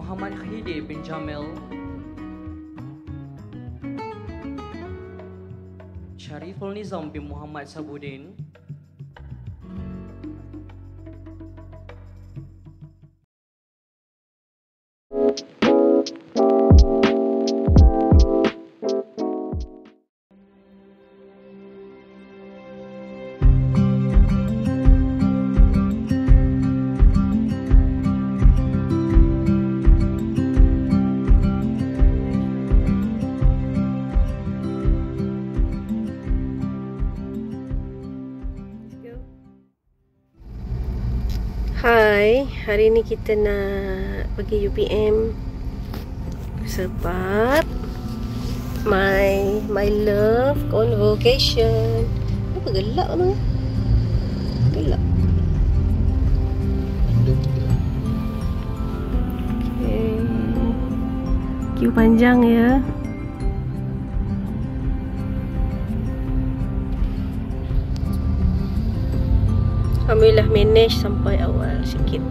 Muhammad Hidi bin Jamil, Syariful Nizam bin Muhammad Sabudin, Hai, hari ni kita nak pergi UPM sebab my love convocation. Apa gelak tu? Gelak. Okay. Queue panjang ya. Alhamdulillah manage sampai awal sikit.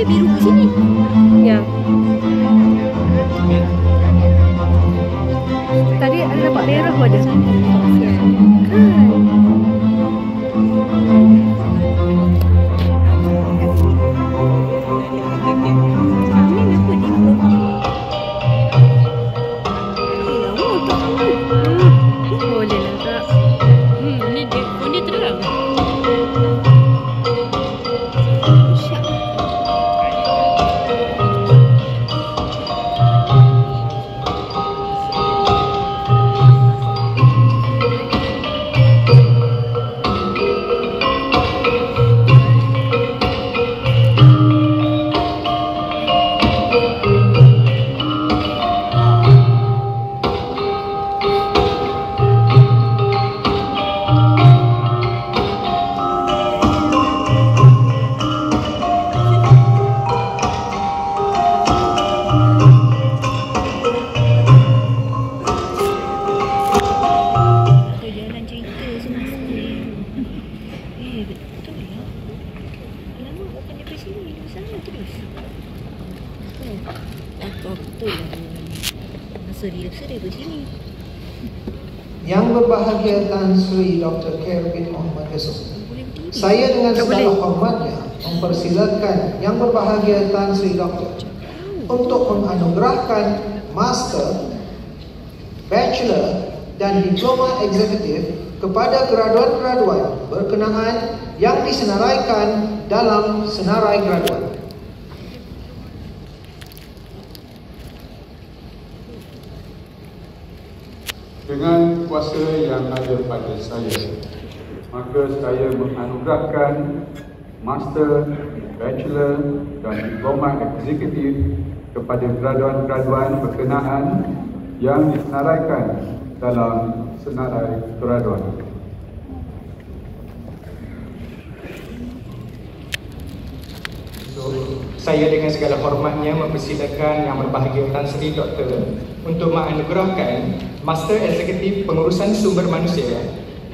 Biru di sini. Ya. Tadi ada nampak merah ada. Kan. Boleh lah tak? Ini terang. Yang berbahagia Tan Sri Dr. Khair bin Muhammad Yusuf, saya dengan segala hormatnya mempersilakan Yang berbahagia Tan Sri Dr. untuk menganugerahkan Master, Bachelor dan Diploma Eksekutif kepada graduan-graduan berkenaan yang disenaraikan dalam senarai graduan. Dengan kuasa yang ada pada saya, maka saya menganugerahkan Master, Bachelor dan Diploma Eksekutif kepada graduan-graduan berkenaan yang disenaraikan dalam senarai graduan. Saya dengan segala hormatnya mempersilakan Yang berbahagia Tan Sri Dr. untuk menganugerahkan Master Eksekutif Pengurusan Sumber Manusia,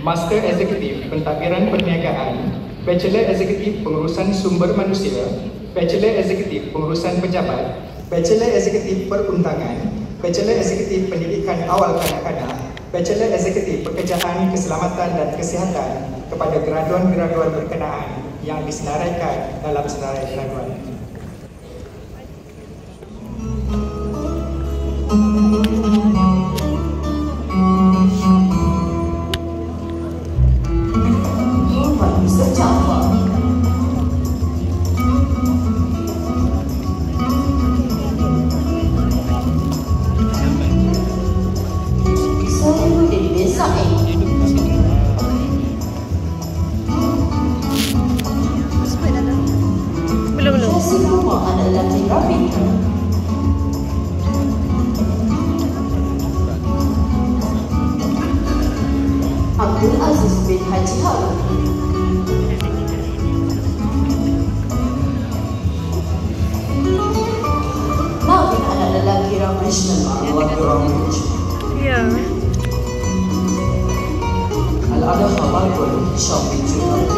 Master Eksekutif Pentadbiran Perniagaan, Bachelor Eksekutif Pengurusan Sumber Manusia, Bachelor Eksekutif Pengurusan Pejabat Bachelor Eksekutif Perundangan, Bachelor Eksekutif Pendidikan Awal Kanak-kanak, Bachelor Eksekutif Pekerjaan Keselamatan dan Kesihatan kepada graduan-graduan berkenaan yang disenaraikan dalam senarai graduan. Abdul Aziz bin Haji Harun. Navin anak lelaki Ramakrishna Wakil Ramakrishna. Ya. Al-Adha Khabarul Hisham bin Junaid.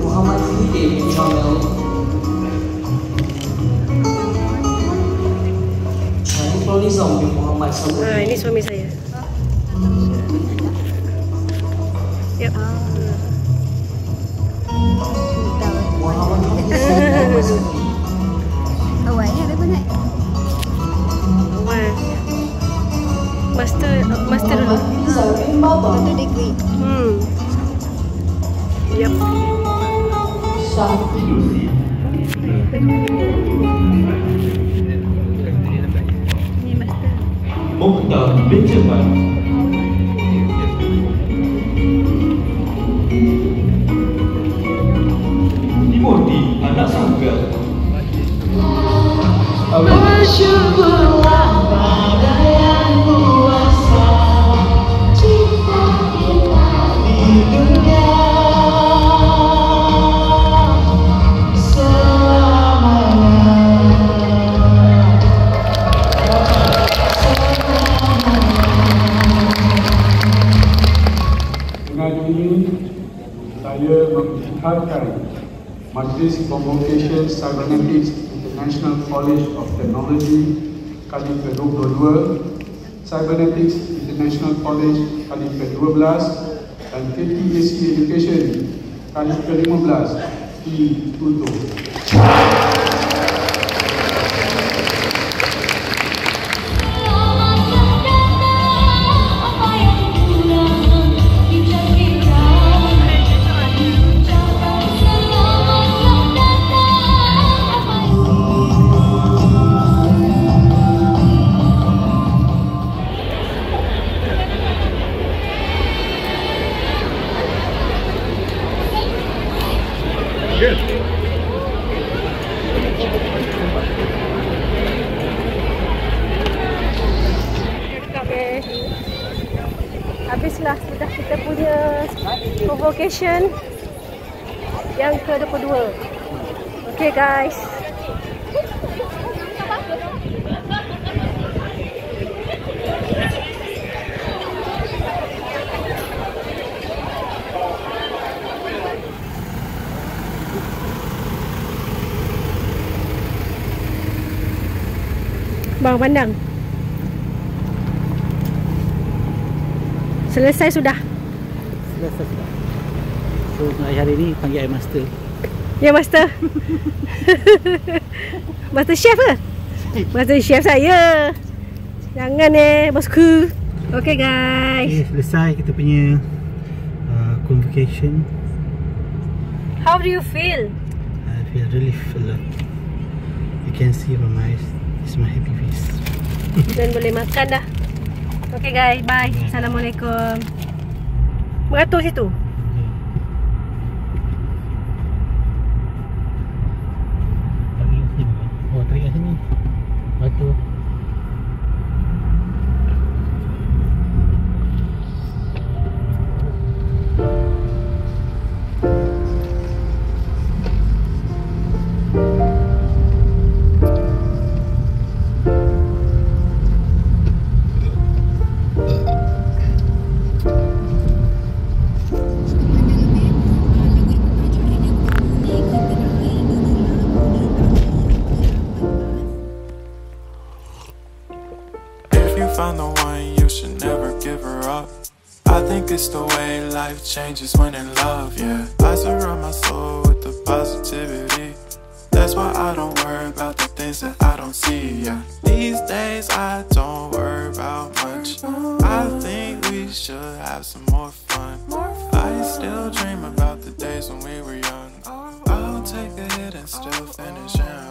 Muhammad Hide bin Jamil, Syariful Nizam bin Muhammad Sabudin. Ini suami saya. Yep. Muhammad Hafiz. Awalnya ada banyak. Awal. Master dulu. Zalmin Baba. Itu degree. Yep. Syafiq. Ni master. Mukhtar bin Jabal, Timothy anak Sangga, Bersyukurlah pada yang kuasa cinta kita di dunia Dengan ini, saya mengisytiharkan Majlis Convocation Cybernetics International College of Technology kali ke-22, Cybernetics International College kali ke-12 dan KTAC Education kali ke-15 ditutup. Okay. Habislah sudah kita punya convocation yang ke-22. Okay guys. Bang pandang. Selesai sudah. Selesai sudah. So hari ini panggil master. Ya master. Master chef ke? Master chef saya. Jangan bosku. Okay guys. Okay, selesai kita punya convocation. How do you feel? I feel relief a lot. You can see from my eyes. It's my happy face. Dan boleh makan dah. Okay guys, bye. Assalamualaikum. Beratur situ. Oh, tarik kat sini. Beratur. I think it's the way life changes when in love, yeah. I surround my soul with the positivity. That's why I don't worry about the things that I don't see, yeah. These days I don't worry about much. I think we should have some more fun. I still dream about the days when we were young. I'll take a hit and still finish, yeah.